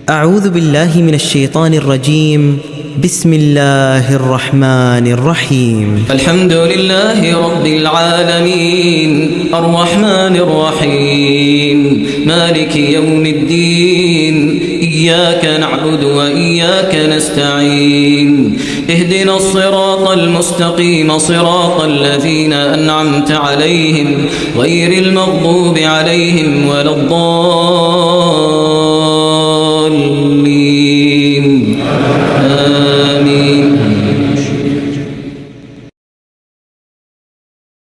أعوذ بالله من الشيطان الرجيم. بسم الله الرحمن الرحيم. الحمد لله رب العالمين الرحمن الرحيم مالك يوم الدين إياك نعبد وإياك نستعين اهدنا الصراط المستقيم صراط الذين أنعمت عليهم غير المغضوب عليهم ولا الضالين